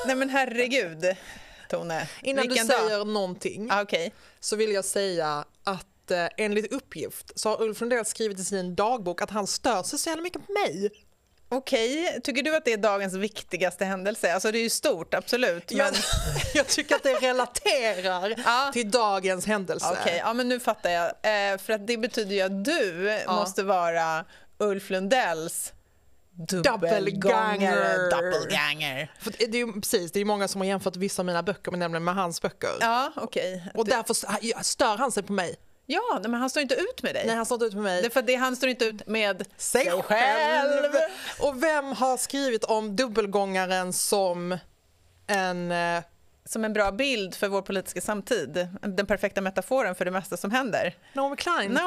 Nej men herregud, Tone. Innan du säger någonting okay. så vill jag säga att enligt uppgift så har Ulf Lundell skrivit i sin dagbok att han stör sig så jävla mycket på mig. Okej, tycker du att det är dagens viktigaste händelse? Alltså det är ju stort, absolut. Men... jag tycker att det relaterar till dagens händelse. Okej, ja men nu fattar jag. För att det betyder ju att du måste vara Ulf Lundells Doppelganger. För det är ju precis, det är många som har jämfört vissa av mina böcker med hans böcker. Ja, okej. Och därför stör han sig på mig. Ja, men han står inte ut med dig. Nej, han står inte ut med mig. Det är för att han står inte ut med sig själv. Och vem har skrivit om dubbelgångaren som en bra bild för vår politiska samtid? Den perfekta metaforen för det mesta som händer. Naomi Klein.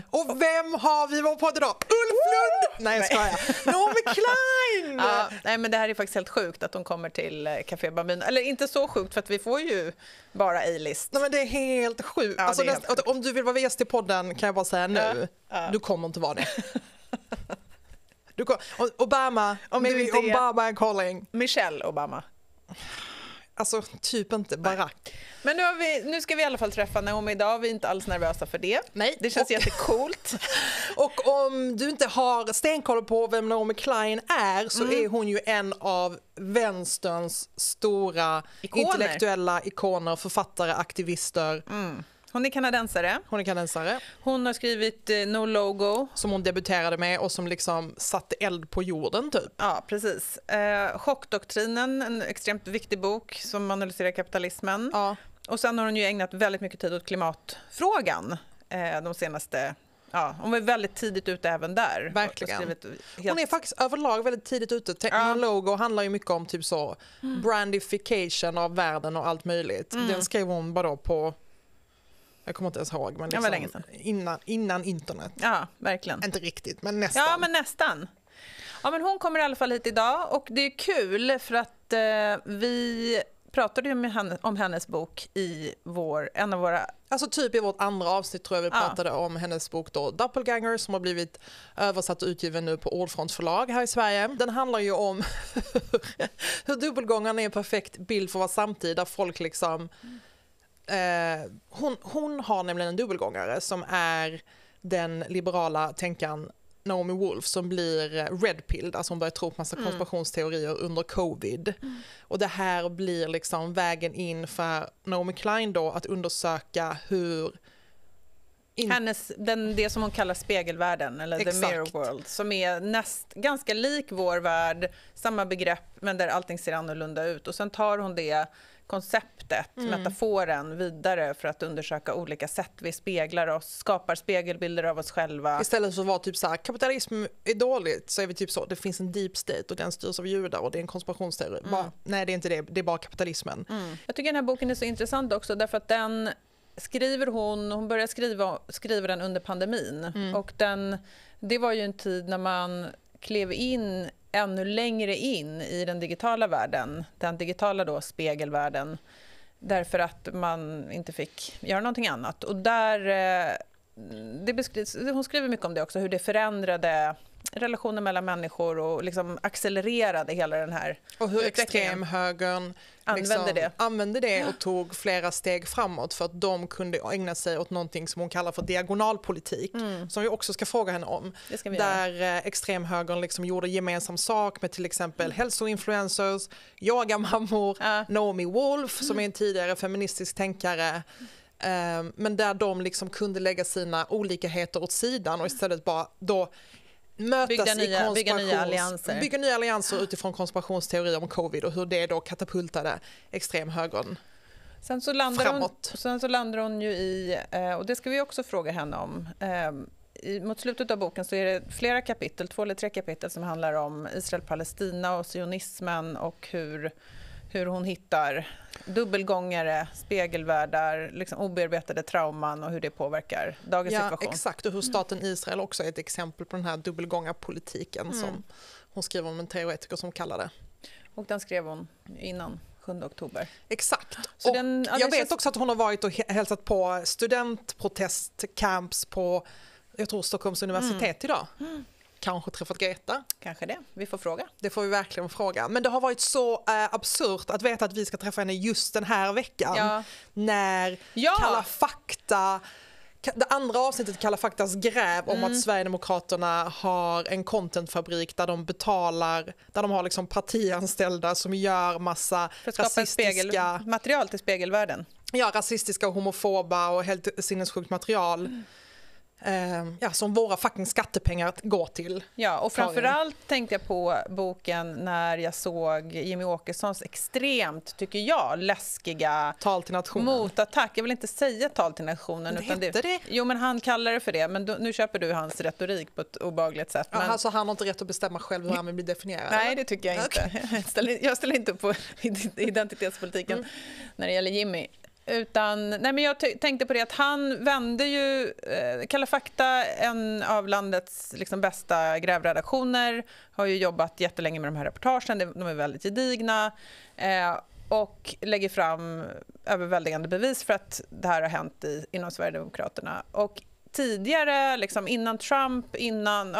Och vem har vi var på idag? Ulf Lund! Nej, jag skojar. Naomi Klein! Ja, nej, men det här är faktiskt helt sjukt att de kommer till Café Bambino. Eller inte så sjukt för att vi får ju bara A-list. Nej, men det är helt sjukt. Ja, alltså, helt sjukt. Om du vill vara gäst i podden kan jag bara säga nu. Du kommer inte vara det. Obama, maybe Obama är calling. Michelle Obama. Alltså typ inte Barack. Men nu ska vi i alla fall träffa Naomi idag. Vi är inte alls nervösa för det. Nej. Det känns jättecoolt. Och om du inte har stenkoll på vem Naomi Klein är så är hon ju en av vänsterns stora intellektuella ikoner, författare, aktivister. Hon är kanadensare. Hon har skrivit No Logo. Som hon debuterade med och som liksom satte eld på jorden typ. Ja, precis. Chockdoktrinen, en extremt viktig bok som analyserar kapitalismen. Ja. Och sen har hon ju ägnat väldigt mycket tid åt klimatfrågan de senaste... Ja, hon var väldigt tidigt ute även där. Verkligen. Hon är faktiskt överlag väldigt tidigt ute. No Logo handlar ju mycket om typ så brandification av världen och allt möjligt. Den skrev hon bara på... Jag kommer inte ens ihåg, men liksom innan internet. Ja, verkligen. Inte riktigt, men nästan. Ja, men nästan. Ja, men hon kommer i alla fall hit idag och det är kul för att vi pratade ju om hennes bok i en av våra... Alltså typ i vårt andra avsnitt tror jag vi pratade om hennes bok då, Doppelganger, som har blivit översatt och utgiven nu på Ordfront förlag här i Sverige. Den handlar ju om hur dubbelgångaren är en perfekt bild för vår samtid där folk liksom... Hon har nämligen en dubbelgångare som är den liberala tänkaren Naomi Wolf som blir redpilled, alltså hon börjar tro på massa konspirationsteorier under covid. Och det här blir liksom vägen in för Naomi Klein då att undersöka hur det som hon kallar spegelvärlden eller the mirror world, som är ganska lik vår värld, samma begrepp men där allting ser annorlunda ut, och sen tar hon det konceptet, metaforen vidare för att undersöka olika sätt vi speglar oss, skapar spegelbilder av oss själva. Istället för att vara typ så här, kapitalism är dåligt, så är vi typ så, det finns en deep state och den styrs av judar och det är en konspirationsteori. Nej, det är inte det är bara kapitalismen. Jag tycker den här boken är så intressant också därför att den skriver hon börjar skriva den under pandemin och det var ju en tid när man klev in ännu längre in i den digitala världen, den digitala då spegelvärlden, därför att man inte fick göra någonting annat. Och där hon skriver mycket om det också, hur det förändrade relationer mellan människor och liksom accelererade hela den här och hur extremhögern använde det och tog flera steg framåt för att de kunde ägna sig åt någonting som hon kallar för diagonalpolitik, som vi också ska fråga henne om. Där extremhögern liksom gjorde gemensam sak med till exempel hälsoinfluencers, yogamammor, Naomi Wolf som är en tidigare feministisk tänkare, men där de liksom kunde lägga sina olikheter åt sidan och istället bara då mötas bygga nya allianser utifrån konspirationsteorier om covid och hur det då katapultade extremhögern framåt. Sen så landar hon ju i, och det ska vi också fråga henne om, mot slutet av boken så är det flera kapitel, 2 eller 3 kapitel som handlar om Israel-Palestina och sionismen och hur hon hittar dubbelgångare, spegelvärldar, liksom obearbetade trauman och hur det påverkar dagens situation. Ja, exakt. Och hur staten Israel också är ett exempel på den här dubbelgångarpolitiken som hon skriver om en teoretiker som kallar det. Och den skrev hon innan 7 oktober. Exakt. Så jag vet också att hon har varit och hälsat på studentprotestcamps på, jag tror, Stockholms universitet idag. kanske träffat Greta. Kanske det, vi får fråga. Det får vi verkligen fråga. Men det har varit så absurt att veta att vi ska träffa henne just den här veckan. När Kalla fakta... Det andra avsnittet Kalla faktas gräv om att Sverigedemokraterna har en contentfabrik där de betalar, där de har liksom partianställda som gör massa rasistiska... material till spegelvärlden. Ja, rasistiska och homofoba och helt sinnessjukt material. Som våra fucking skattepengar går till. Ja, och framförallt tänkte jag på boken när jag såg Jimmy Åkessons extremt, tycker jag, läskiga tal till nationen. Motattack. Jag vill inte säga tal till nationen. Men det? Jo, men han kallar det för det. Men nu köper du hans retorik på ett obehagligt sätt. Men... Alltså han har inte rätt att bestämma själv hur han vill bli definierad? Nej, det tycker jag inte. Jag ställer inte upp på identitetspolitiken när det gäller Jimmy. Men jag tänkte på det att han vände ju Kalla fakta, en av landets liksom bästa grävredaktioner, har ju jobbat jättelänge med de här reportagen, de är väldigt gedigna och lägger fram överväldigande bevis för att det här har hänt inom Sverigedemokraterna. Och tidigare, liksom innan Trump,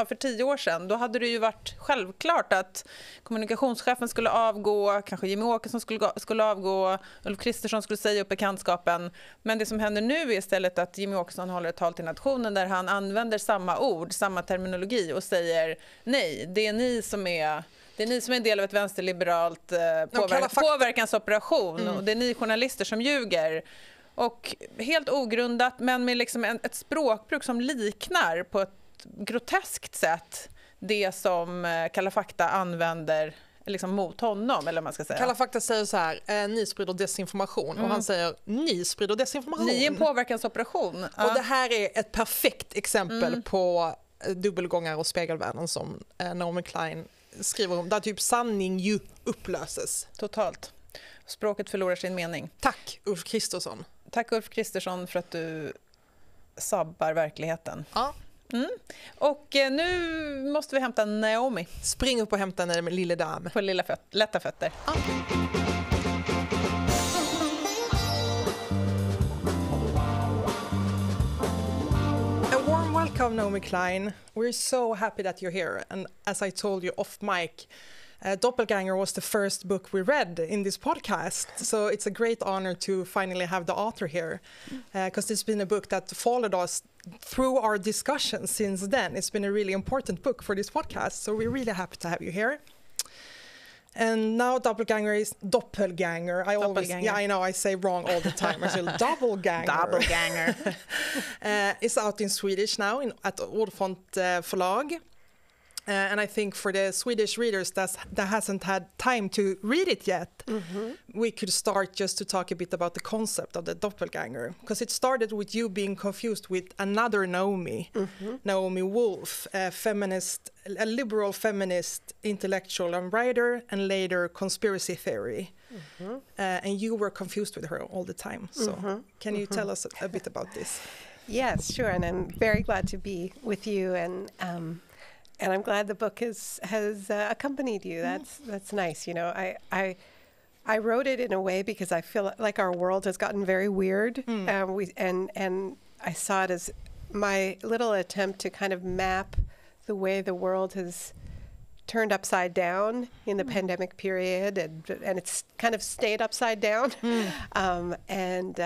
för 10 år sedan, då hade det ju varit självklart att kommunikationschefen skulle avgå, kanske Jimmy Åkesson skulle avgå, Ulf Kristersson skulle säga upp bekantskapen. Men det som händer nu är istället att Jimmy Åkesson håller ett tal till nationen där han använder samma ord, samma terminologi och säger nej, det är ni som är en del av ett vänsterliberalt påverkansoperation och det är ni journalister som ljuger. Och helt ogrundat, men med liksom ett språkbruk som liknar på ett groteskt sätt det som Kalla fakta använder liksom mot honom, eller man ska säga. Kalla fakta säger så här, ni sprider desinformation. Och han säger, ni sprider desinformation. Ni är en påverkansoperation. Och det här är ett perfekt exempel på dubbelgångare och spegelvärlden som Naomi Klein skriver om. Där typ sanning ju upplöses. Totalt. Språket förlorar sin mening. Tack Ulf Kristersson. Tack Ulf Kristersson för att du sabbar verkligheten. Ja. Och nu måste vi hämta Naomi. Spring upp och hämta henne med lille dam. På lätta fötter. Ja. A warm welcome Naomi Klein. We're so happy that you're here. And as I told you off mic, Doppelganger was the first book we read in this podcast, so it's a great honor to finally have the author here, because it's been a book that followed us through our discussions since then. It's been a really important book for this podcast, so we're really happy to have you here. And now Doppelganger is Doppelganger. I know I say wrong all the time. I say Doppelganger. It's out in Swedish now at Ordfront förlag. And I think for the Swedish readers that hasn't had time to read it yet, we could start just to talk a bit about the concept of the doppelganger. Because it started with you being confused with another Naomi, Naomi Wolf, a liberal feminist intellectual and writer, and later conspiracy theory. And you were confused with her all the time. So can you tell us a bit about this? Yes, sure. And I'm very glad to be with you, and I'm glad the book has accompanied you. That's nice. You know, I wrote it in a way because I feel like our world has gotten very weird, and I saw it as my little attempt to kind of map the way the world has turned upside down in the pandemic period, and it's kind of stayed upside down, and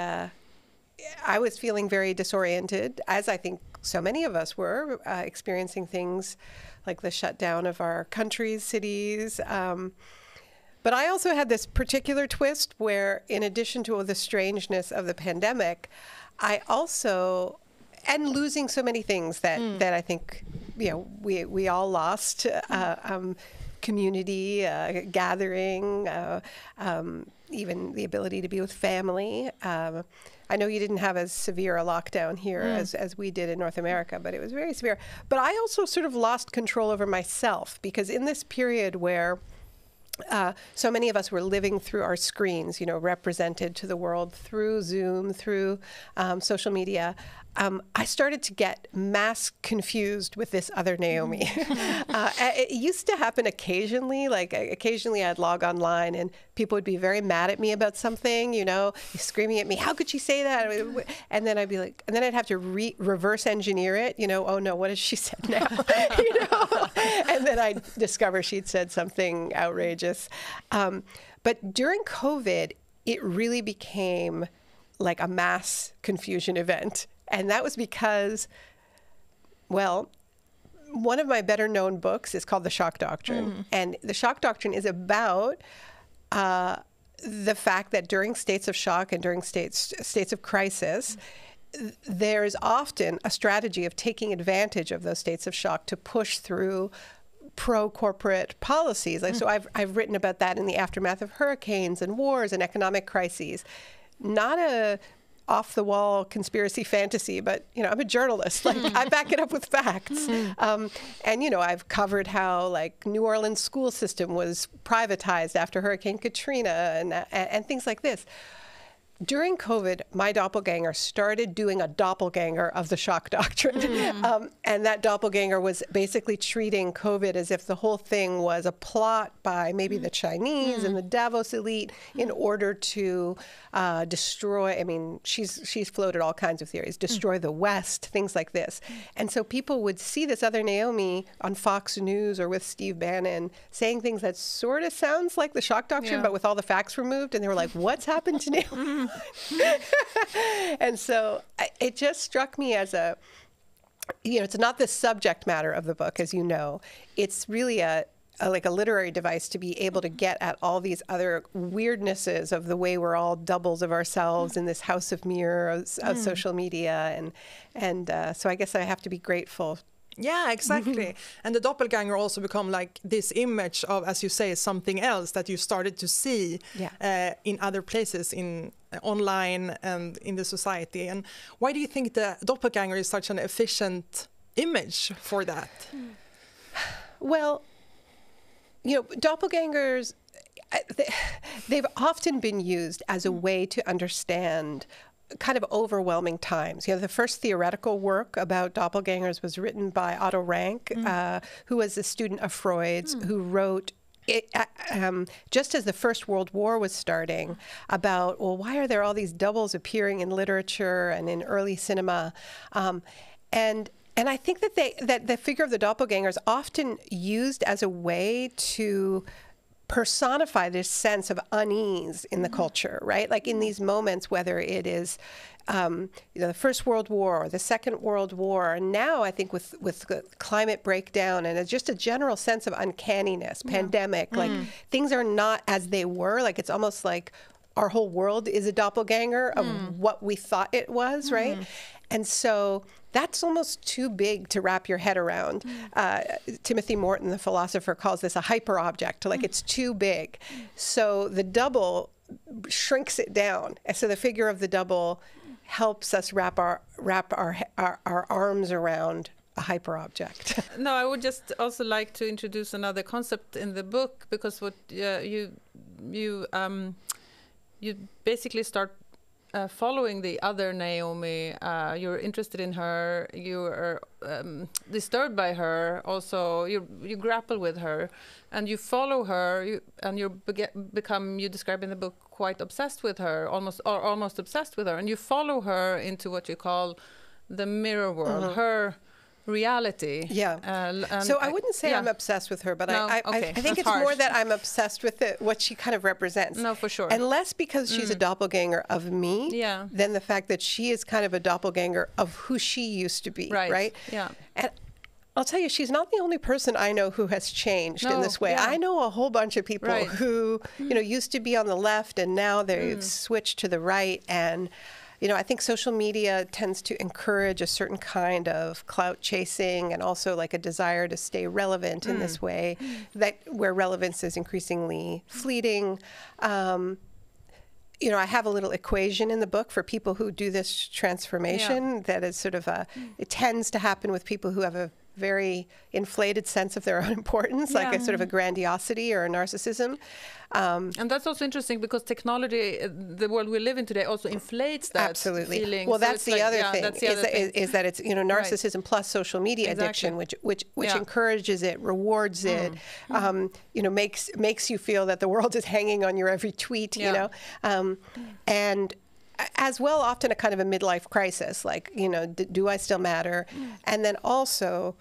I was feeling very disoriented, as I think so many of us were, experiencing things like the shutdown of our countries, cities. But I also had this particular twist where, in addition to the strangeness of the pandemic, I also, and losing so many things that I think, you know, we all lost, community, gathering, even the ability to be with family. I know you didn't have as severe a lockdown here as we did in North America, but it was very severe. But I also sort of lost control over myself, because in this period where so many of us were living through our screens, you know, represented to the world through Zoom, through social media, I started to get mass confused with this other Naomi. It used to happen occasionally. Like occasionally I'd log online and people would be very mad at me about something, you know, screaming at me, how could she say that? And then I'd be like, and then I'd have to reverse engineer it, you know, oh no, what has she said now? You know? And then I'd discover she'd said something outrageous. But during COVID, it really became like a mass confusion event. And that was because, well, one of my better known books is called The Shock Doctrine. And The Shock Doctrine is about the fact that during states of shock and during states of crisis, there's often a strategy of taking advantage of those states of shock to push through pro-corporate policies. Like, so I've written about that in the aftermath of hurricanes and wars and economic crises. Not a off-the-wall conspiracy fantasy, but, you know, I'm a journalist. Like, I back it up with facts. And, you know, I've covered how, like, New Orleans school system was privatized after Hurricane Katrina and things like this. During COVID, my doppelganger started doing a doppelganger of the shock doctrine. And that doppelganger was basically treating COVID as if the whole thing was a plot by maybe the Chinese and the Davos elite in order to destroy, I mean, she's floated all kinds of theories, destroy the West, things like this. And so people would see this other Naomi on Fox News or with Steve Bannon saying things that sort of sounds like the shock doctrine, but with all the facts removed. And they were like, what's happened to Naomi? And so it just struck me as a, you know, it's not the subject matter of the book, as you know. It's really like a literary device to be able to get at all these other weirdnesses of the way we're all doubles of ourselves in this house of mirrors of social media. And so I guess I have to be grateful. Yeah, exactly. And the doppelganger also become like this image of, as you say, something else that you started to see in other places, in online and in the society. And why do you think the doppelganger is such an efficient image for that? Well, you know, doppelgangers, they've often been used as a way to understand kind of overwhelming times. You know, the first theoretical work about doppelgangers was written by Otto Rank, who was a student of Freud's, who wrote it, just as the First World War was starting, about, well, why are there all these doubles appearing in literature and in early cinema? And I think that the figure of the doppelganger is often used as a way to personify this sense of unease in the culture, right? Like in these moments, whether it is you know, the First World War or the Second World War, and now I think with the climate breakdown and just a general sense of uncanniness, pandemic, like things are not as they were. Like it's almost like our whole world is a doppelganger of what we thought it was, right? And so that's almost too big to wrap your head around. Timothy Morton, the philosopher, calls this a hyperobject, like it's too big. So the double shrinks it down. And so the figure of the double helps us wrap our arms around a hyperobject. No, I would just also like to introduce another concept in the book, because what you basically start following the other Naomi. You're interested in her. You are disturbed by her. Also, you grapple with her, and you follow her. You describe in the book, quite obsessed with her, almost obsessed with her, and you follow her into what you call the mirror world. Her reality. So I wouldn't say I'm obsessed with her, but I think it's more that I'm obsessed with what she kind of represents. No, for sure. And less because she's a doppelganger of me than the fact that she is kind of a doppelganger of who she used to be, right? Yeah. And I'll tell you, she's not the only person I know who has changed in this way. I know a whole bunch of people who, you know, used to be on the left and now they've switched to the right. And you know, I think social media tends to encourage a certain kind of clout chasing and also like a desire to stay relevant in this way, that where relevance is increasingly fleeting. You know, I have a little equation in the book for people who do this transformation that is sort of it tends to happen with people who have a very inflated sense of their own importance, like a sort of a grandiosity or a narcissism. And that's also interesting because technology, the world we live in today, also inflates that feeling. Well, that's the other thing, is that it's, narcissism plus social media addiction, which encourages it, rewards it, makes you feel that the world is hanging on your every tweet, and as well, often a kind of a midlife crisis, like, do I still matter? And then also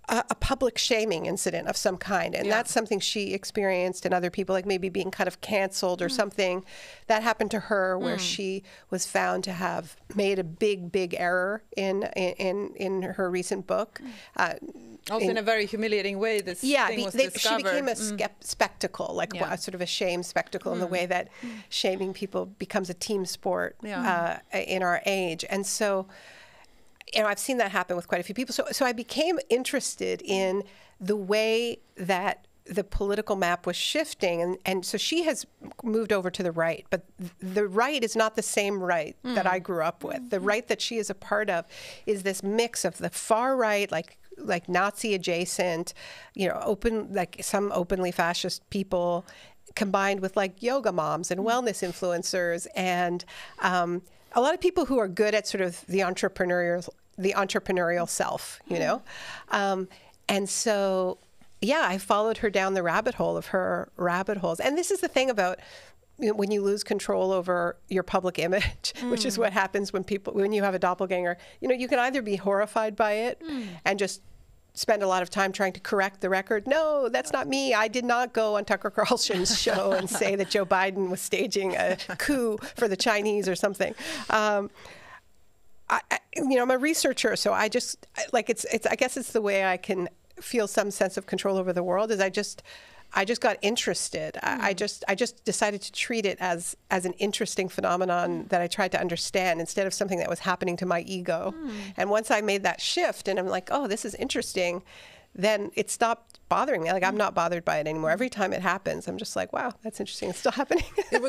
a public shaming incident of some kind. And that's something she experienced, and other people, like maybe being kind of canceled or something. That happened to her, where she was found to have made a big error in her recent book. Also in a very humiliating way, this thing was discovered. She became a spectacle, like a sort of a shame spectacle in the way that shaming people becomes a team sport in our age. And so, I've seen that happen with quite a few people. So I became interested in the way that the political map was shifting. And so she has moved over to the right, but the right is not the same right that I grew up with. The right that she is a part of is this mix of the far right, like Nazi adjacent, some openly fascist people, combined with like yoga moms and wellness influencers, and a lot of people who are good at sort of the entrepreneurial self, and so, I followed her down the rabbit hole of her rabbit holes. And this is the thing about when you lose control over your public image, which is what happens when you have a doppelganger. You can either be horrified by it and just spend a lot of time trying to correct the record. No, that's not me. I did not go on Tucker Carlson's show and say that Joe Biden was staging a coup for the Chinese or something. I'm a researcher, so I just I guess it's the way I can feel some sense of control over the world. Is I just got interested. I just decided to treat it as an interesting phenomenon that I tried to understand, instead of something that was happening to my ego. And once I made that shift, and I'm like, oh, this is interesting, then it stopped bothering me. Like, I'm not bothered by it anymore. Every time it happens, I'm just like, wow, that's interesting. It's still happening. It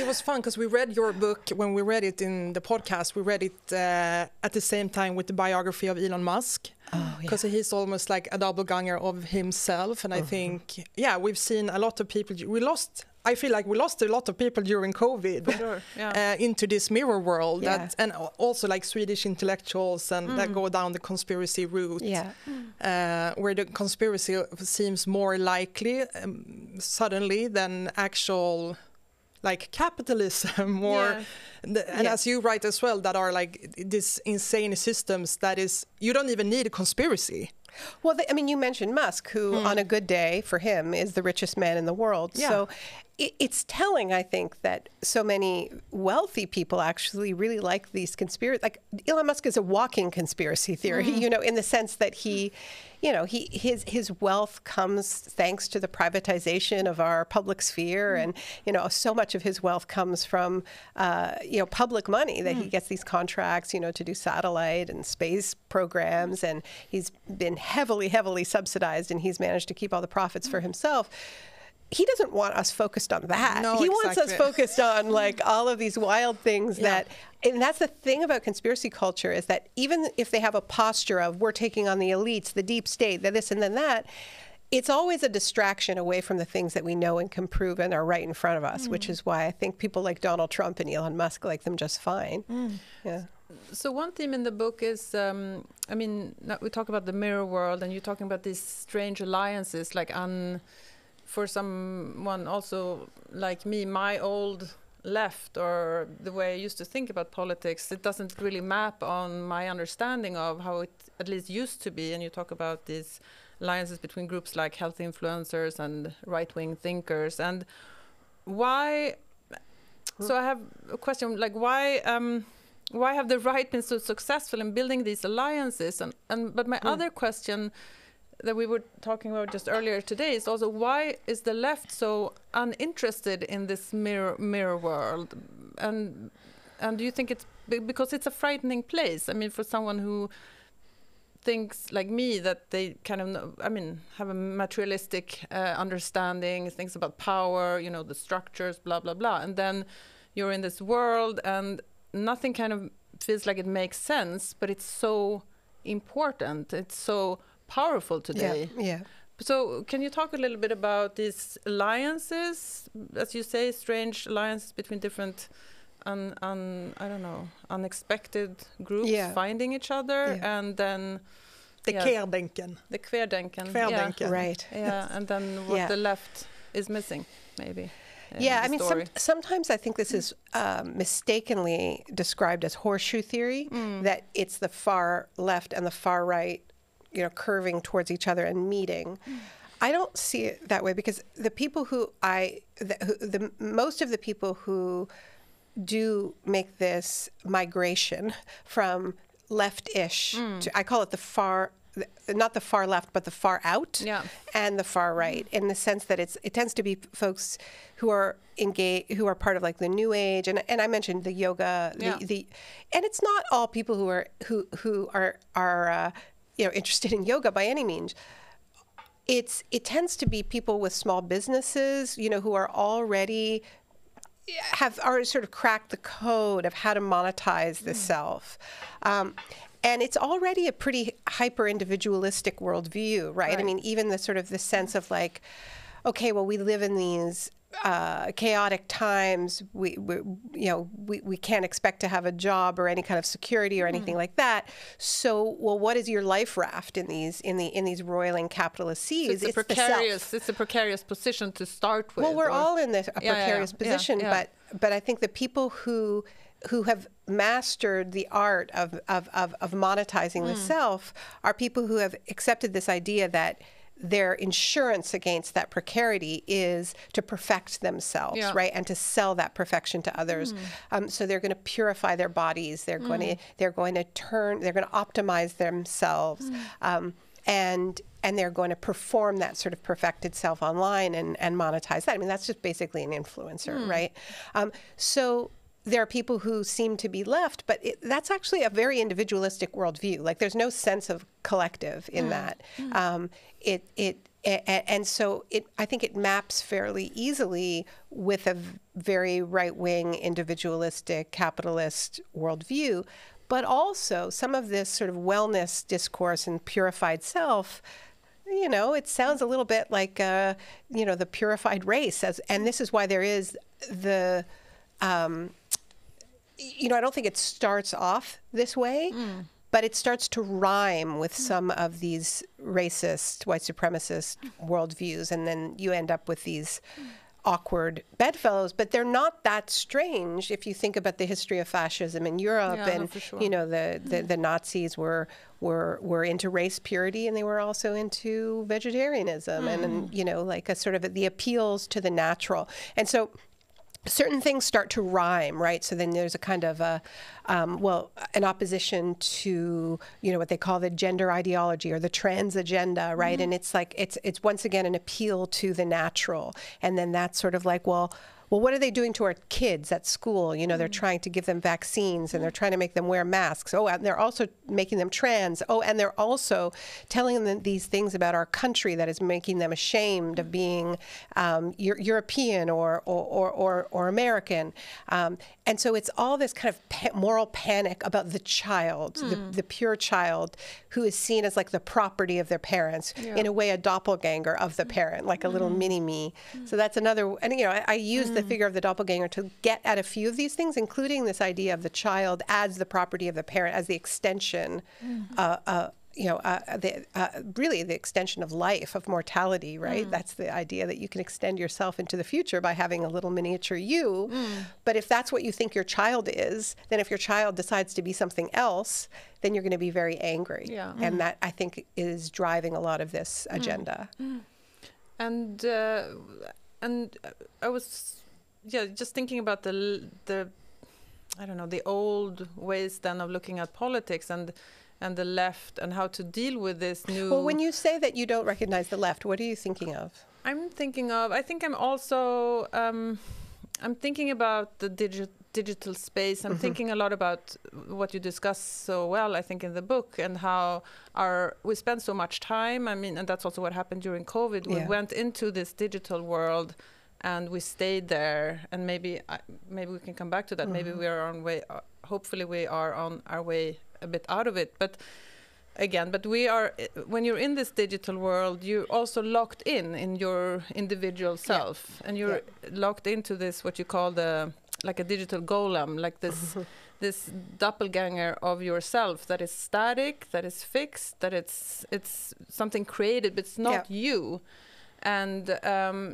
was fun because we read your book. When we read it in the podcast, we read it at the same time with the biography of Elon Musk. Because he's almost like a doppelganger of himself. And I think, we've seen a lot of people. I feel like we lost a lot of people during COVID into this mirror world, and also like Swedish intellectuals and that go down the conspiracy route, where the conspiracy seems more likely suddenly than actual like capitalism and as you write as well, that are like these insane systems that is, you don't even need a conspiracy. Well, you mentioned Musk, who on a good day for him is the richest man in the world. So it's telling, I think, that so many wealthy people actually really like these conspiracy. Like, Elon Musk is a walking conspiracy theory, in the sense that his wealth comes thanks to the privatization of our public sphere, and so much of his wealth comes from public money, that he gets these contracts, to do satellite and space programs, and he's been heavily subsidized, and he's managed to keep all the profits for himself. He doesn't want us focused on that. No, he wants us focused on like all of these wild things and that's the thing about conspiracy culture, is that even if they have a posture of we're taking on the elites, the deep state, this and then that, it's always a distraction away from the things that we know and can prove and are right in front of us, which is why I think people like Donald Trump and Elon Musk like them just fine. So one theme in the book is, we talk about the mirror world, and you're talking about these strange alliances, like for someone also like me, my old left, or the way I used to think about politics, it doesn't really map on my understanding of how it at least used to be. And you talk about these alliances between groups like health influencers and right-wing thinkers. And why? So I have a question, like why have the right been so successful in building these alliances? But my other question that we were talking about just earlier today is also, why is the left so uninterested in this mirror world? And do you think it's because it's a frightening place? I mean, for someone who thinks like me that they kind of have a materialistic understanding, thinks about power, the structures, blah blah blah, and then you're in this world and nothing kind of feels like it makes sense, but it's so important, it's so powerful today. Yeah. So can you talk a little bit about these alliances, as you say, strange alliances between different unexpected groups finding each other, and then the querdenken. The querdenken. Right. Yeah, and then what the left is missing, maybe. I mean, sometimes I think this is mistakenly described as horseshoe theory, that it's the far left and the far right, curving towards each other and meeting. I don't see it that way, because the people most of the people who do make this migration from left-ish to, I call it not the far left, but the far out, and the far right, in the sense that it tends to be folks who are engaged, who are part of like the New Age, and I mentioned the yoga, and it's not all people who are interested in yoga by any means. It tends to be people with small businesses, who are already sort of cracked the code of how to monetize the self. And it's already a pretty hyper-individualistic worldview, right? I mean, even the sort of the sense of like, okay, well, we live in these chaotic times. We can't expect to have a job or any kind of security or anything like that. So, well, what is your life raft in these roiling capitalist seas? So it's a precarious position to start with. Well, we're all in a precarious position, but I think the people who have mastered the art of monetizing the self are people who have accepted this idea that their insurance against that precarity is to perfect themselves, right, and to sell that perfection to others. So they're going to purify their bodies. They're going to optimize themselves, and they're going to perform that sort of perfected self online and monetize that. I mean, that's just basically an influencer, right? So there are people who seem to be left, but that's actually a very individualistic worldview. Like, there's no sense of collective in that. And so I think it maps fairly easily with a very right-wing, individualistic, capitalist worldview. But also, some of this sort of wellness discourse and purified self, it sounds a little bit like, the purified race. And this is why there is the... I don't think it starts off this way, but it starts to rhyme with some of these racist, white supremacist worldviews, and then you end up with these awkward bedfellows. But they're not that strange if you think about the history of fascism in Europe, and the Nazis were into race purity, and they were also into vegetarianism, and like a sort of the appeals to the natural, and so. Certain things start to rhyme, right? So then there's a kind of an opposition to, what they call the gender ideology or the trans agenda, right? And it's like, it's once again an appeal to the natural. And then that's sort of like, well, what are they doing to our kids at school? They're trying to give them vaccines, and they're trying to make them wear masks. Oh, and they're also making them trans. Oh, and they're also telling them these things about our country that is making them ashamed of being European or American. And so it's all this kind of moral panic about the child, the pure child, who is seen as like the property of their parents, in a way a doppelganger of the parent, like a little mini-me. So that's another, and I use the figure of the doppelganger to get at a few of these things, including this idea of the child as the property of the parent, as the extension, really the extension of life, of mortality, right? That's the idea, that you can extend yourself into the future by having a little miniature you. But if that's what you think your child is, then if your child decides to be something else, then you're going to be very angry. And that, I think, is driving a lot of this agenda. And I was just thinking about the I don't know, the old ways then of looking at politics and the left, and how to deal with this new... Well, when you say that you don't recognize the left, what are you thinking of? I think I'm also I'm thinking about the digital space. I'm thinking a lot about what you discuss so well, I think, in the book, and how we spend so much time. I mean, and that's also what happened during COVID. We went into this digital world, and we stayed there, and maybe we can come back to that. Maybe we are on way. Hopefully, we are on our way a bit out of it. But again, but we are, when you're in this digital world, you're also locked in your individual self, and you're locked into this, what you call like a digital golem, like this this doppelganger of yourself that is static, that is fixed, that it's something created, but it's not you. And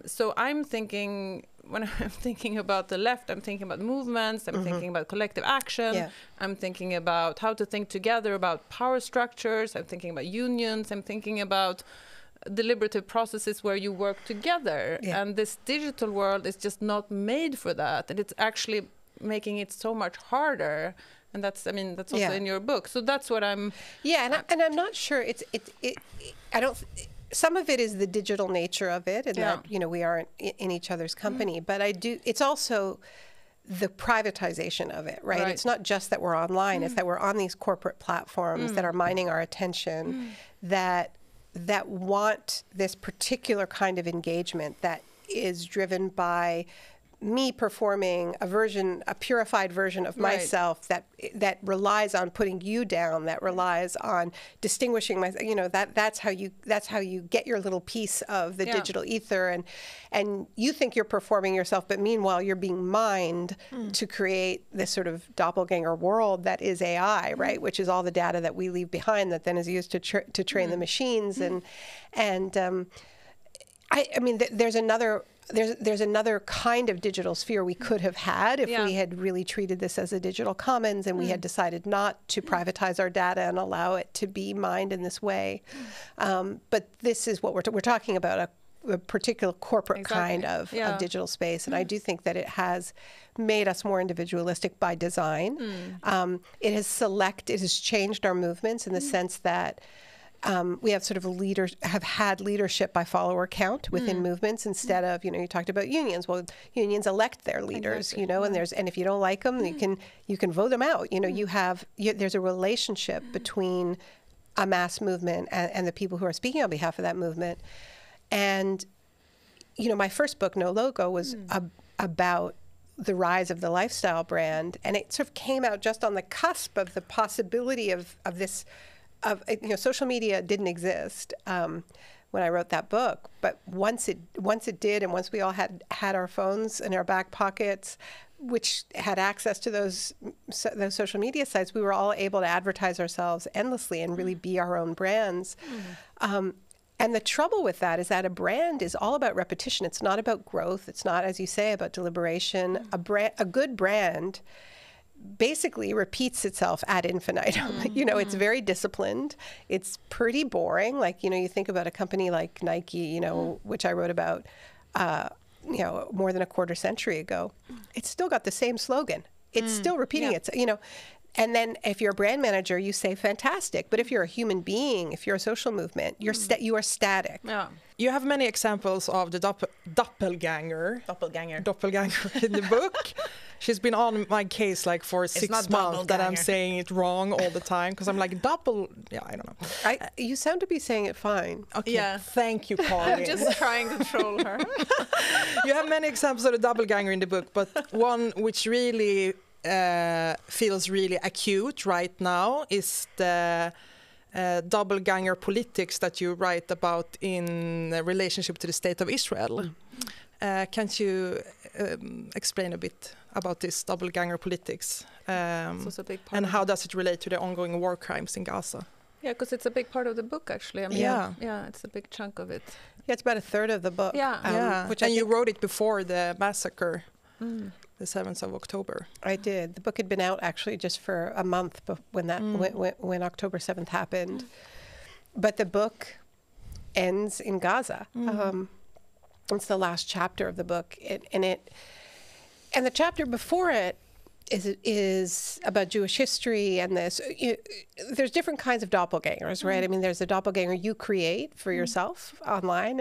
so I'm thinking, when I'm thinking about the left, I'm thinking about movements, I'm thinking about collective action, I'm thinking about how to think together about power structures, I'm thinking about unions, I'm thinking about deliberative processes where you work together. And this digital world is just not made for that. And it's actually making it so much harder. And that's also in your book. So that's what I'm... Yeah, and I'm not sure I don't... Some of it is the digital nature of it, and that, you know, we aren't in each other's company. But it's also the privatization of it, right? It's not just that we're online, it's that we're on these corporate platforms that are mining our attention, that want this particular kind of engagement that is driven by me performing a purified version of myself that relies on putting you down, that relies on distinguishing myself. You know, that's how you get your little piece of the digital ether, and you think you're performing yourself, but meanwhile you're being mined to create this sort of doppelganger world that is AI, right? Which is all the data that we leave behind that then is used to train the machines, I mean, there's another kind of digital sphere we could have had if we had really treated this as a digital commons, and we had decided not to privatize our data and allow it to be mined in this way. But this is what we're talking about, a particular corporate kind of digital space. And I do think that it has made us more individualistic by design. It has changed our movements in the sense that we have sort of have had leadership by follower count within movements instead of, you know, you talked about unions. Well, unions elect their leaders, you know, and if you don't like them, you can vote them out. You know, there's a relationship between a mass movement and the people who are speaking on behalf of that movement. And, you know, my first book, No Logo, was about the rise of the lifestyle brand, and it sort of came out just on the cusp of the possibility of this. You know, social media didn't exist when I wrote that book, but once it did, and once we all had our phones in our back pockets, which had access to those social media sites, we were all able to advertise ourselves endlessly and really be our own brands. And the trouble with that is that a brand is all about repetition. It's not about growth. It's not, as you say, about deliberation. A good brand basically repeats itself ad infinitum. You know, it's very disciplined. It's pretty boring. Like, you know, you think about a company like Nike, you know, which I wrote about, you know, more than a quarter century ago. It's still got the same slogan. It's still repeating it, you know. And then if you're a brand manager, you say fantastic. But if you're a human being, if you're a social movement, you are static. Yeah. You have many examples of the doppelganger in the book. She's been on my case like for 6 months that I'm saying it wrong all the time because I'm like I don't know. You sound to be saying it fine. Okay. Yeah. Thank you, Colin. I'm just trying to troll her. You have many examples of the doppelganger in the book, but one which really feels really acute right now is the doppelganger politics that you write about in relationship to the state of Israel. Can't you explain a bit about this doppelganger politics and how does it relate to the ongoing war crimes in Gaza? Yeah, because it's a big part of the book, actually. I mean, it's a big chunk of it. Yeah, it's about a third of the book. And you wrote it before the massacre. The 7th of October. I did. The book had been out actually just for a month when October 7th happened. But the book ends in Gaza. It's the last chapter of the book, and the chapter before it is about Jewish history and this. There's different kinds of doppelgangers, right? I mean, there's the doppelganger you create for yourself online,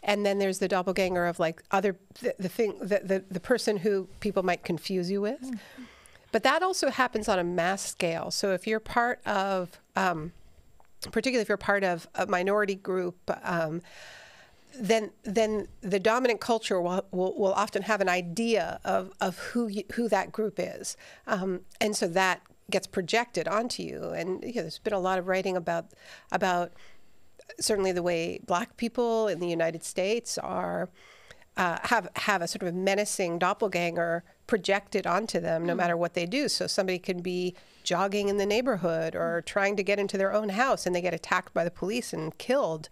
and then there's the doppelganger of like the person who people might confuse you with. But that also happens on a mass scale. So if you're part of, particularly if you're part of a minority group, then the dominant culture will often have an idea of who that group is, and so that gets projected onto you. And there's been a lot of writing about certainly the way Black people in the United States are have a sort of menacing doppelganger projected onto them no matter what they do. So somebody can be jogging in the neighborhood or trying to get into their own house, and they get attacked by the police and killed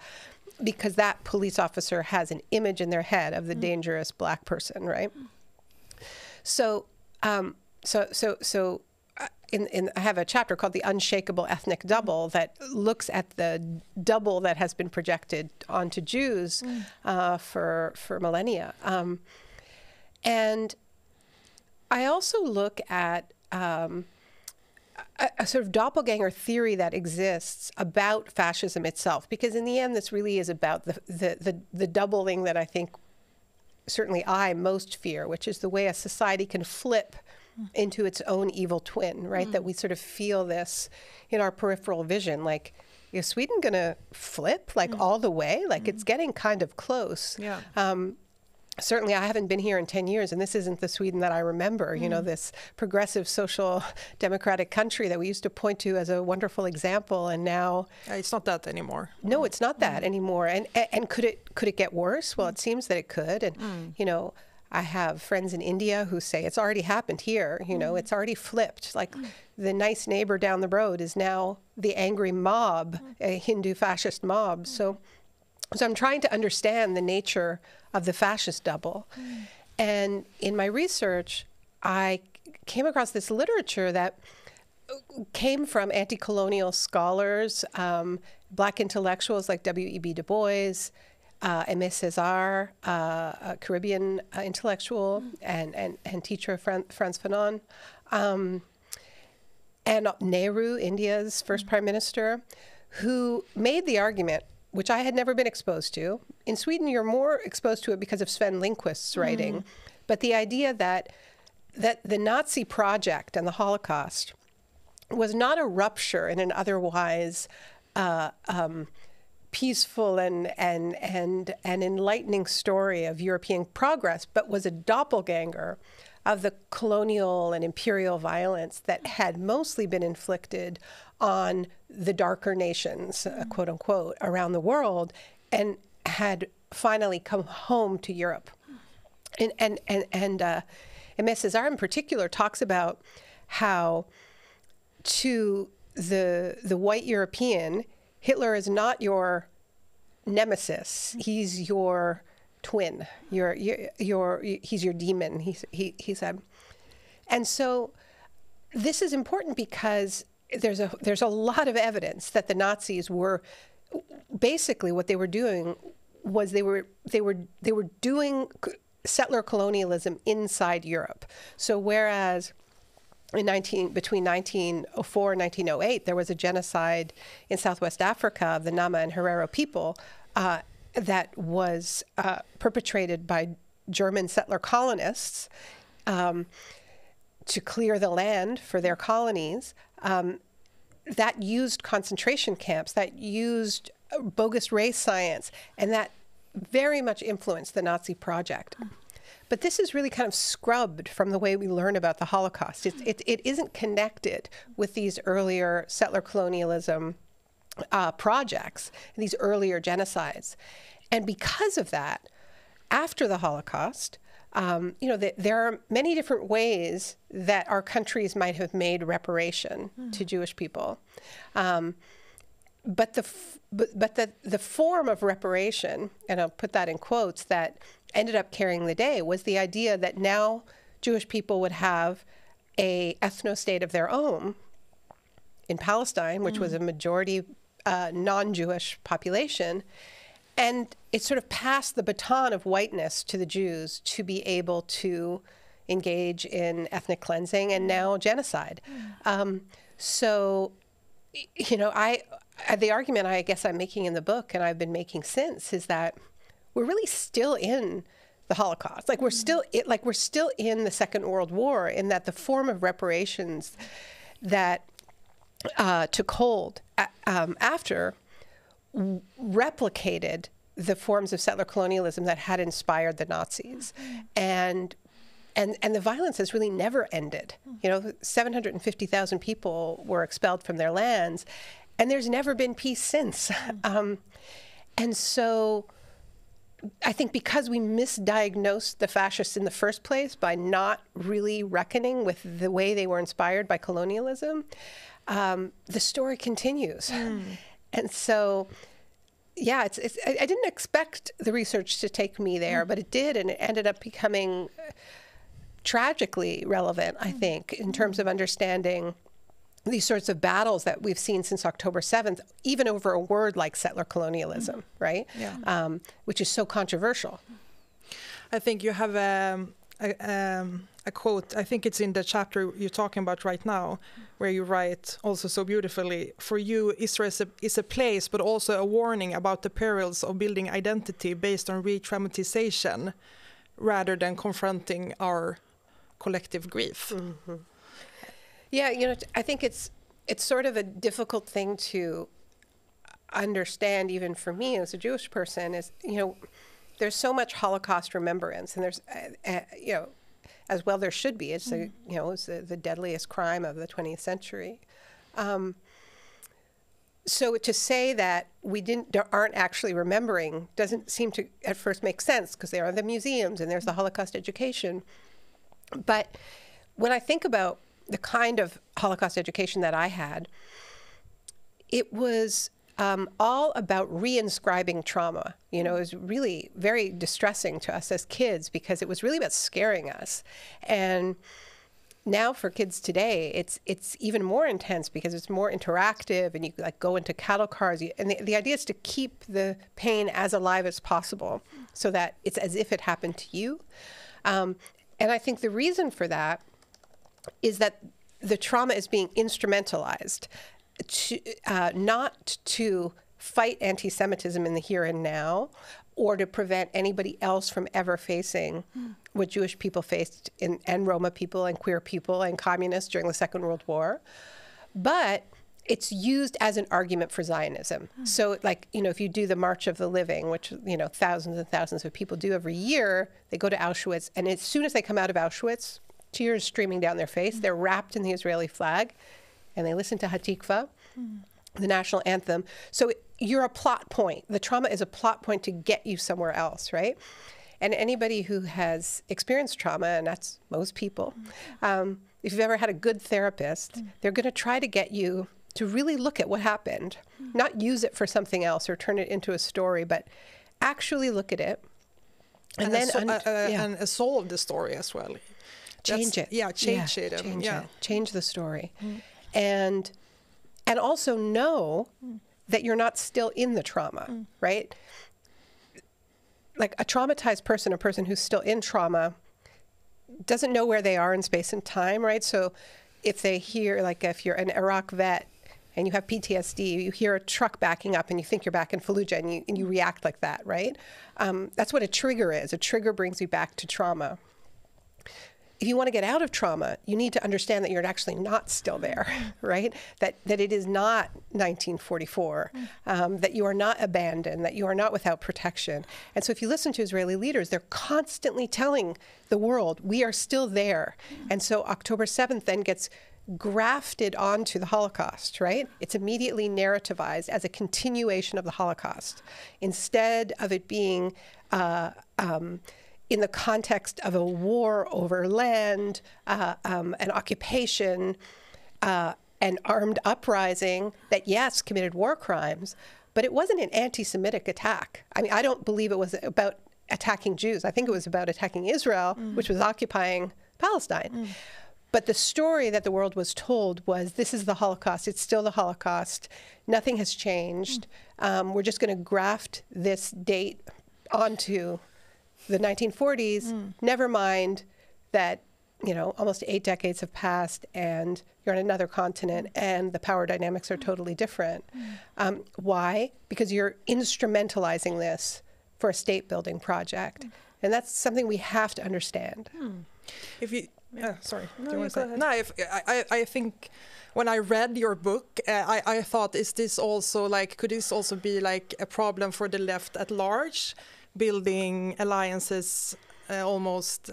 because that police officer has an image in their head of the dangerous Black person, right? So, I have a chapter called The Unshakable Ethnic Double that looks at the double that has been projected onto Jews for millennia. And I also look at a sort of doppelganger theory that exists about fascism itself, because in the end, this really is about the doubling that I think certainly I most fear, which is the way a society can flip into its own evil twin, right? That we sort of feel this in our peripheral vision, like, is Sweden going to flip like all the way? Like it's getting kind of close. Yeah. Certainly I haven't been here in 10 years, and this isn't the Sweden that I remember, you know, this progressive social democratic country that we used to point to as a wonderful example, and now... It's not that anymore. No, it's not that anymore. And could it get worse? Well, it seems that it could. And, you know, I have friends in India who say it's already happened here, you know, it's already flipped. Like the nice neighbor down the road is now the angry mob, a Hindu fascist mob. So I'm trying to understand the nature of the fascist double. And in my research, I came across this literature that came from anti-colonial scholars, Black intellectuals like W.E.B. Du Bois, Aimé Césaire, a Caribbean intellectual and teacher, Frantz Fanon, and Nehru, India's first prime minister, who made the argument, which I had never been exposed to. In Sweden, you're more exposed to it because of Sven Lindqvist's writing. But the idea that the Nazi project and the Holocaust was not a rupture in an otherwise peaceful and enlightening story of European progress, but was a doppelganger of the colonial and imperial violence that had mostly been inflicted on the darker nations, quote unquote, around the world, and had finally come home to Europe. And Aimé Césaire in particular talks about how to the white European, Hitler is not your nemesis. He's your twin. He's your demon. He said. And so this is important because there's a lot of evidence that the Nazis were basically what they were doing was they were doing settler colonialism inside Europe. So whereas between 1904 and 1908, there was a genocide in Southwest Africa of the Nama and Herero people that was perpetrated by German settler colonists to clear the land for their colonies. That used concentration camps, that used bogus race science, and that very much influenced the Nazi project. But this is really kind of scrubbed from the way we learn about the Holocaust. It isn't connected with these earlier settler colonialism projects, these earlier genocides. And because of that, after the Holocaust, there are many different ways that our countries might have made reparation to Jewish people. But the form of reparation, and I'll put that in quotes, that ended up carrying the day was the idea that now Jewish people would have a ethno-state of their own in Palestine, which was a majority non-Jewish population. And it sort of passed the baton of whiteness to the Jews to be able to engage in ethnic cleansing and now genocide. So, you know, the argument I guess I'm making in the book, and I've been making since, is that we're really still in the Holocaust. Like we're still in the Second World War, in that the form of reparations that took hold after replicated the forms of settler colonialism that had inspired the Nazis. And And the violence has really never ended. 750,000 people were expelled from their lands, and there's never been peace since. And so I think because we misdiagnosed the fascists in the first place by not really reckoning with the way they were inspired by colonialism, the story continues. And so, yeah, I didn't expect the research to take me there, but it did, and it ended up becoming tragically relevant, I think, in terms of understanding these sorts of battles that we've seen since October 7th, even over a word like settler colonialism, right? Yeah. Which is so controversial. I think you have a quote, I think it's in the chapter you're talking about right now, where you write also so beautifully, for you, Israel is a place, but also a warning about the perils of building identity based on re-traumatization, rather than confronting our collective grief. Mm-hmm. Yeah, I think it's sort of a difficult thing to understand, even for me as a Jewish person, is, there's so much Holocaust remembrance, and there's, as well there should be. It's, it's the deadliest crime of the 20th century. So to say that we aren't actually remembering doesn't seem to at first make sense, because there are the museums and there's the Holocaust education. But when I think about the kind of Holocaust education that I had, it was all about reinscribing trauma. It was really very distressing to us as kids, because it was really about scaring us. And now for kids today, it's even more intense, because it's more interactive, and you go into cattle cars. And the idea is to keep the pain as alive as possible, so that it's as if it happened to you. And I think the reason for that is that the trauma is being instrumentalized not to fight anti-Semitism in the here and now, or to prevent anybody else from ever facing what Jewish people faced, and Roma people and queer people and communists during the Second World War. But it's used as an argument for Zionism. So, if you do the March of the Living, which, thousands and thousands of people do every year, they go to Auschwitz, and as soon as they come out of Auschwitz, tears streaming down their face, they're wrapped in the Israeli flag, and they listen to Hatikva, the national anthem. So you're a plot point. The trauma is a plot point to get you somewhere else, right? And anybody who has experienced trauma, and that's most people, if you've ever had a good therapist, they're going to try to get you to really look at what happened, not use it for something else or turn it into a story, but actually look at it. And then and solve the story as well. Change it. Yeah, change it. Change the story. And also know that you're not still in the trauma, right? Like a traumatized person, a person who's still in trauma, doesn't know where they are in space and time, right? So if they hear, if you're an Iraq vet and you have PTSD, you hear a truck backing up and you think you're back in Fallujah, and you react like that, right? That's what a trigger is. A trigger brings you back to trauma. If you want to get out of trauma, you need to understand that you're actually not still there, right? That it is not 1944, that you are not abandoned, that you are not without protection. And so if you listen to Israeli leaders, they're constantly telling the world, we are still there. And so October 7th then gets grafted onto the Holocaust, right? It's immediately narrativized as a continuation of the Holocaust, instead of it being in the context of a war over land, an occupation, an armed uprising that, yes, committed war crimes, but it wasn't an anti-Semitic attack. I mean, I don't believe it was about attacking Jews. I think it was about attacking Israel, which was occupying Palestine. But the story that the world was told was, this is the Holocaust. It's still the Holocaust. Nothing has changed. We're just going to graft this date onto the 1940s, never mind that, almost 8 decades have passed and you're on another continent and the power dynamics are totally different. Why? Because you're instrumentalizing this for a state-building project. And that's something we have to understand. If you... sorry. No, do you want to say? No, I think when I read your book, I thought, is this also could this also be a problem for the left at large, building alliances almost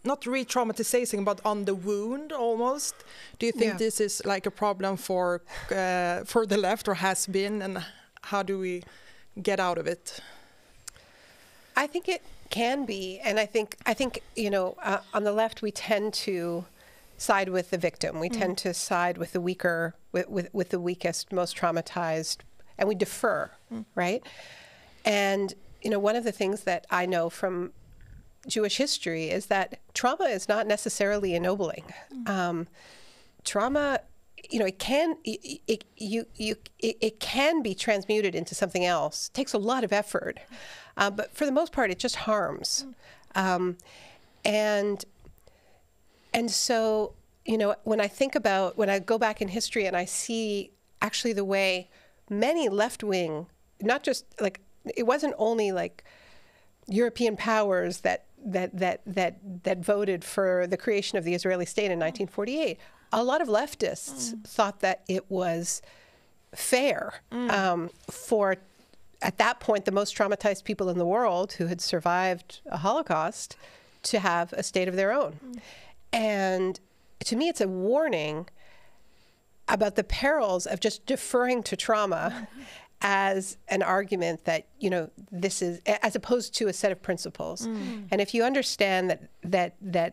not re-traumatizing, but on the wound almost. Do you think this is like a problem for the left, or has been, and how do we get out of it? I think it can be, and I think on the left we tend to side with the victim. We tend to side with the weaker, with the weakest, most traumatized, and we defer, right? And one of the things that I know from Jewish history is that trauma is not necessarily ennobling. Trauma, it can be transmuted into something else. It takes a lot of effort, but for the most part, it just harms. And so, when I go back in history and I see actually the way many left-wing, not just like, it wasn't only like European powers that voted for the creation of the Israeli state in 1948. A lot of leftists thought that it was fair for, at that point, the most traumatized people in the world who had survived a Holocaust to have a state of their own. And to me, it's a warning about the perils of just deferring to trauma as an argument that, this is, as opposed to a set of principles. And if you understand that the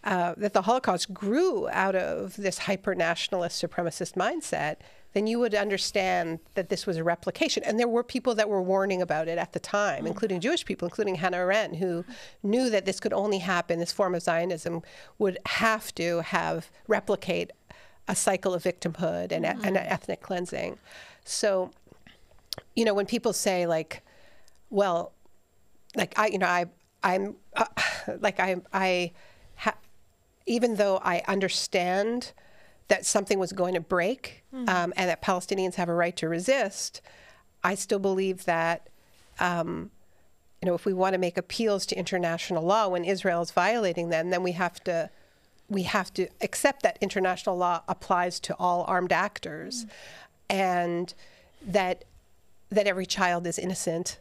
Holocaust grew out of this hyper-nationalist supremacist mindset, then you would understand that this was a replication. And there were people that were warning about it at the time, including Jewish people, including Hannah Arendt, who knew that this could only happen, this form of Zionism would have to replicate a cycle of victimhood and ethnic cleansing. So, when people say like, well, like even though I understand that something was going to break and that Palestinians have a right to resist, I still believe that, if we want to make appeals to international law when Israel is violating them, then we have to accept that international law applies to all armed actors, and that every child is innocent,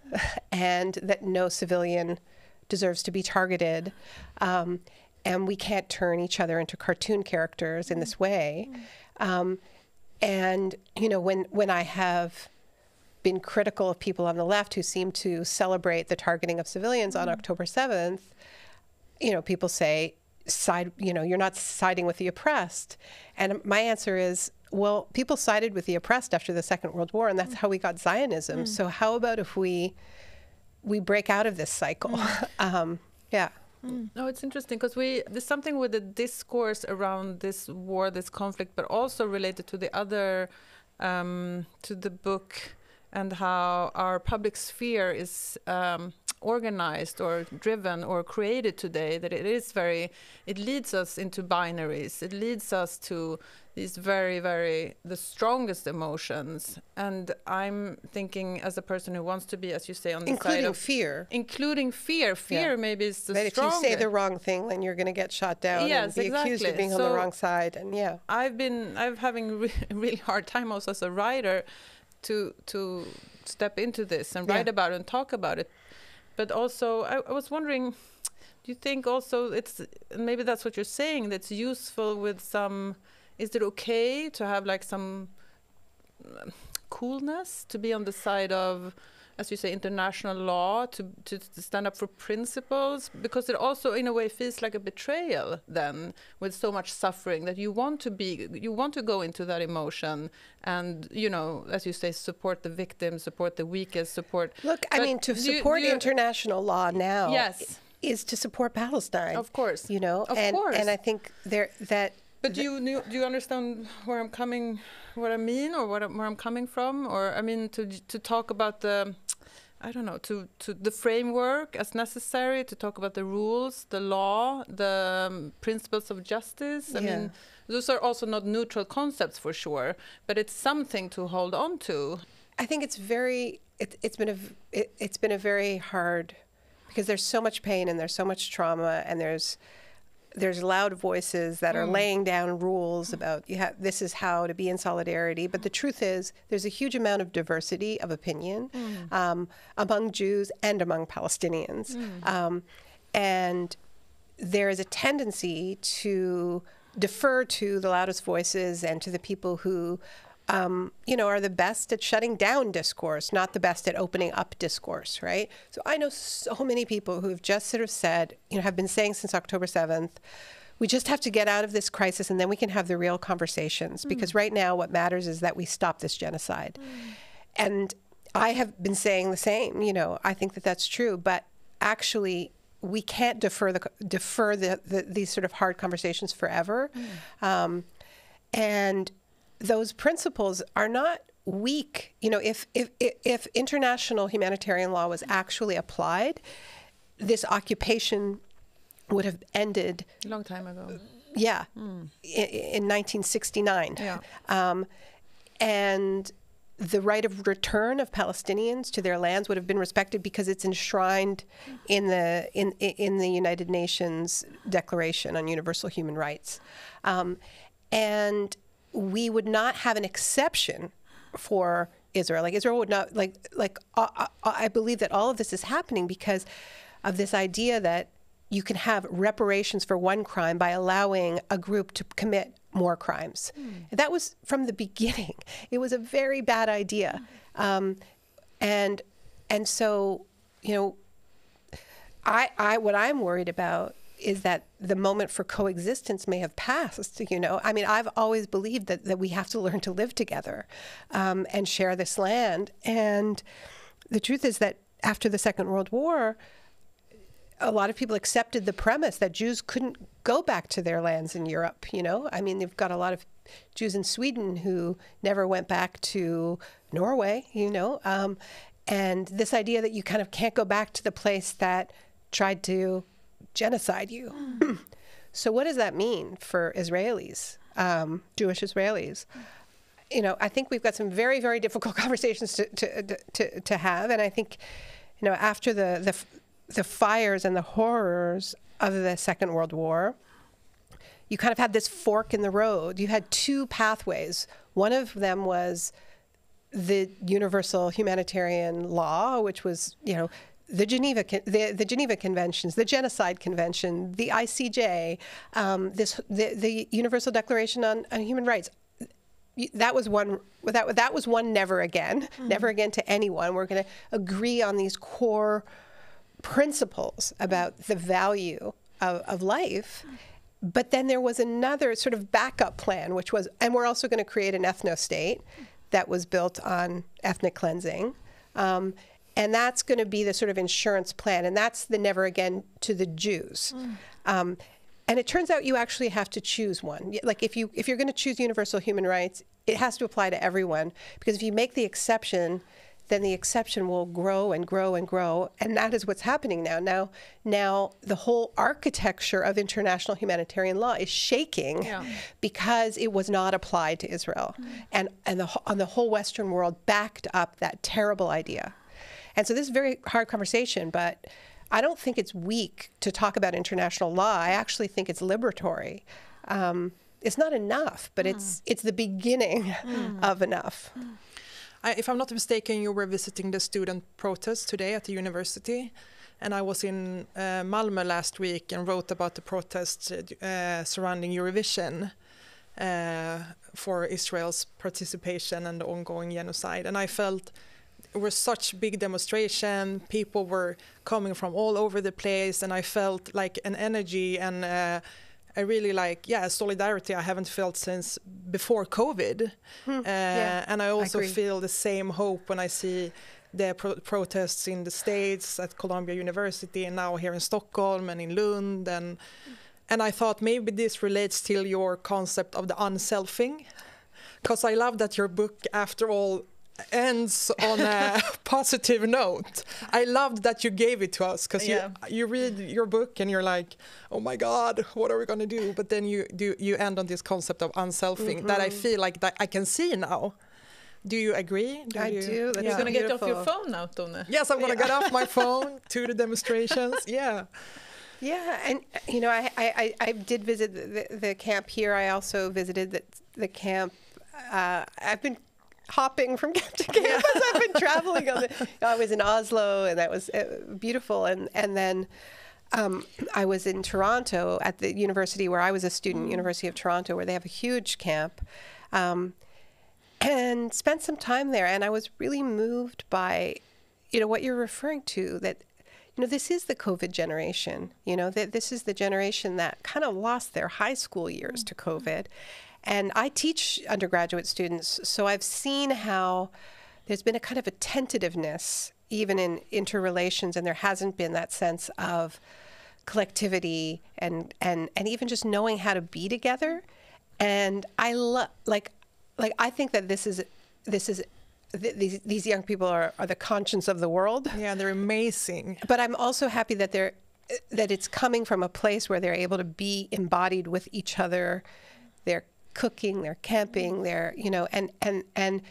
and that no civilian deserves to be targeted. And we can't turn each other into cartoon characters in this way. And, when I have been critical of people on the left who seem to celebrate the targeting of civilians on October 7th, people say, you're not siding with the oppressed. And my answer is, well, people sided with the oppressed after the Second World War, and that's how we got Zionism. So how about if we break out of this cycle? No, it's interesting because there's something with the discourse around this war, this conflict, but also related to the other, to the book and how our public sphere is organized or driven or created today, that it leads us into binaries. It leads us to these very, very, the strongest emotions. And I'm thinking, as a person who wants to be, as you say, on the side of fear. Including fear. Fear maybe is the strongest. That if you say the wrong thing, then you're going to get shot down and be accused of being on the wrong side. And I'm having a really hard time also as a writer to step into this and write about it and talk about it. But also, I was wondering, do you think also maybe that's what you're saying, that's useful with some, is it okay to have like some coolness, to be on the side of, as you say, international law, to stand up for principles? Because it also in a way feels like a betrayal then, with so much suffering, that you want to go into that emotion and, as you say, support the victim, support the weakest, support. Look, I mean, to support international law now is to support Palestine. Of course. Of course. And I think But do you understand where I'm coming, what I mean, or where I'm coming from? Or I mean, to talk about the, I don't know, to the framework as necessary, to talk about the rules, the law, the principles of justice. I mean, those are also not neutral concepts for sure, but it's something to hold on to. I think it's been a very hard, because there's so much pain and there's so much trauma, and there's loud voices that are laying down rules about this is how to be in solidarity. But the truth is, there's a huge amount of diversity of opinion among Jews and among Palestinians. And there is a tendency to defer to the loudest voices and to the people who, are the best at shutting down discourse, not the best at opening up discourse, right? So I know so many people who have just sort of said, have been saying since October 7th, we just have to get out of this crisis and then we can have the real conversations. Because right now what matters is that we stop this genocide. And I have been saying the same, I think that that's true, but actually we can't defer these sort of hard conversations forever. And those principles are not weak. If international humanitarian law was actually applied, this occupation would have ended a long time ago. Yeah, in 1969. Yeah. And the right of return of Palestinians to their lands would have been respected because it's enshrined in the United Nations Declaration on Universal Human Rights. And we would not have an exception for Israel. Like Israel would not, I believe that all of this is happening because of this idea that you can have reparations for one crime by allowing a group to commit more crimes. That was from the beginning. It was a very bad idea. And so, what I'm worried about is that the moment for coexistence may have passed, I mean, I've always believed that we have to learn to live together and share this land. And the truth is that after the Second World War, a lot of people accepted the premise that Jews couldn't go back to their lands in Europe, I mean, they've got a lot of Jews in Sweden who never went back to Norway, and this idea that you kind of can't go back to the place that tried to genocide you. So what does that mean for Israelis, Jewish Israelis? I think we've got some very, very difficult conversations to have, and I think, after the fires and the horrors of the Second World War, you kind of had this fork in the road. You had two pathways. One of them was the universal humanitarian law, which was, the Geneva Conventions, the Genocide Convention, the ICJ, the Universal Declaration on Human Rights. That was one. That was one. Never again. Never again to anyone. We're going to agree on these core principles about the value of life. But then there was another sort of backup plan, which was, and we're also going to create an ethno-state that was built on ethnic cleansing. And that's going to be the sort of insurance plan. And that's the never again to the Jews. And it turns out you actually have to choose one. Like if you're going to choose universal human rights, it has to apply to everyone. Because if you make the exception, then the exception will grow and grow and grow. And that is what's happening now. Now the whole architecture of international humanitarian law is shaking because it was not applied to Israel. And the whole Western world backed up that terrible idea. And so this is a very hard conversation, but I don't think it's weak to talk about international law. I actually think it's liberatory. It's not enough, but it's the beginning of enough. If I'm not mistaken, you were visiting the student protest today at the university. And I was in Malmö last week and wrote about the protests surrounding Eurovision for Israel's participation and the ongoing genocide. And I felt it was such big demonstration. People were coming from all over the place. And I felt like an energy and I really solidarity I haven't felt since before COVID. And I also feel the same hope when I see the protests in the States at Columbia University and now here in Stockholm and in Lund. And I thought maybe this relates to your concept of the unselfing. Because I love that your book, after all, ends on a positive note. I loved that you gave it to us because you read your book and you're like, oh my God, what are we going to do? But then you end on this concept of unselfing that I feel like that I can see now. Do you agree? I do. You're going to get off your phone now, Tone. Yes, I'm going to get off my phone to the demonstrations. Yeah, and I did visit the camp here. I also visited the camp. I've been hopping from camp to camp as I've been traveling. I was in Oslo, and that was beautiful. And then I was in Toronto at the university where I was a student, University of Toronto, where they have a huge camp, and spent some time there. And I was really moved by, what you're referring to, that, this is the COVID generation, that this is the generation that kind of lost their high school years to COVID. And I teach undergraduate students, so I've seen how there's been a kind of a tentativeness even in interrelations, and there hasn't been that sense of collectivity and even just knowing how to be together. And I I think that these young people are the conscience of the world. Yeah, they're amazing. But I'm also happy that it's coming from a place where they're able to be embodied with each other. They're cooking, they're camping, they're, and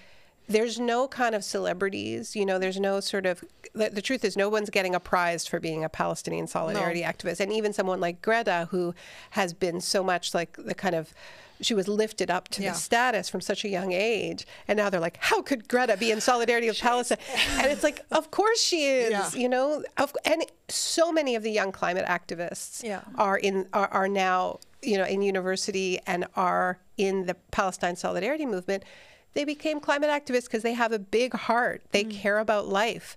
there's no kind of celebrities, there's no sort of, the truth is no one's getting a prize for being a Palestinian solidarity activist. And even someone like Greta, who has been so much like the kind of, she was lifted up to the status from such a young age. And now they're like, how could Greta be in solidarity with Palestine? And it's like, of course she is, and so many of the young climate activists are now, in university and are in the Palestine solidarity movement. They became climate activists because they have a big heart. They care about life.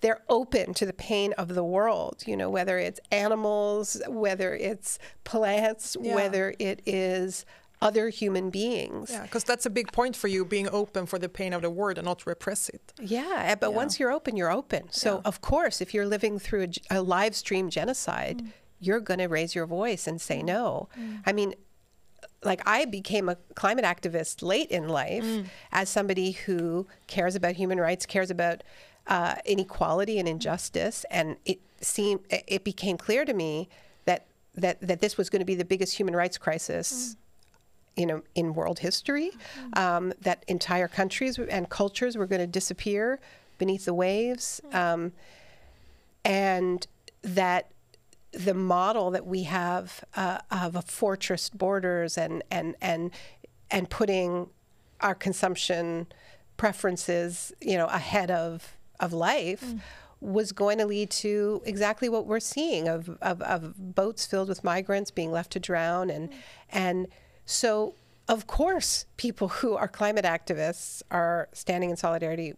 They're open to the pain of the world, whether it's animals, whether it's plants, whether it is other human beings. Yeah, because that's a big point for you, being open for the pain of the world and not repress it. Yeah, but once you're open, you're open. So, of course, if you're living through a live stream genocide, you're going to raise your voice and say no. I mean, I became a climate activist late in life as somebody who cares about human rights, cares about inequality and injustice, and it became clear to me that this was going to be the biggest human rights crisis, in world history. That entire countries and cultures were going to disappear beneath the waves, and that the model that we have of a fortress borders and putting our consumption preferences, ahead of life was going to lead to exactly what we're seeing of boats filled with migrants being left to drown. And so, of course, people who are climate activists are standing in solidarity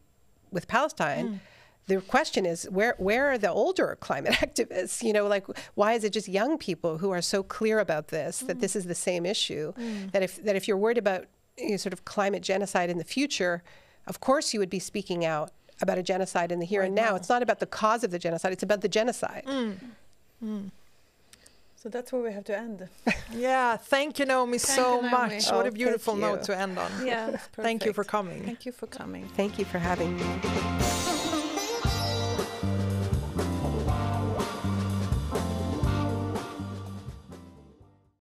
with Palestine. The question is, where are the older climate activists? Why is it just young people who are so clear about this, that this is the same issue? That if you're worried about sort of climate genocide in the future, of course you would be speaking out about a genocide in the here and now. It's not about the cause of the genocide, it's about the genocide. So that's where we have to end. Yeah, thank you, Naomi, so much. What a beautiful note to end on. Yeah, that's perfect. Thank you for coming. Thank you for coming. Thank you for having me.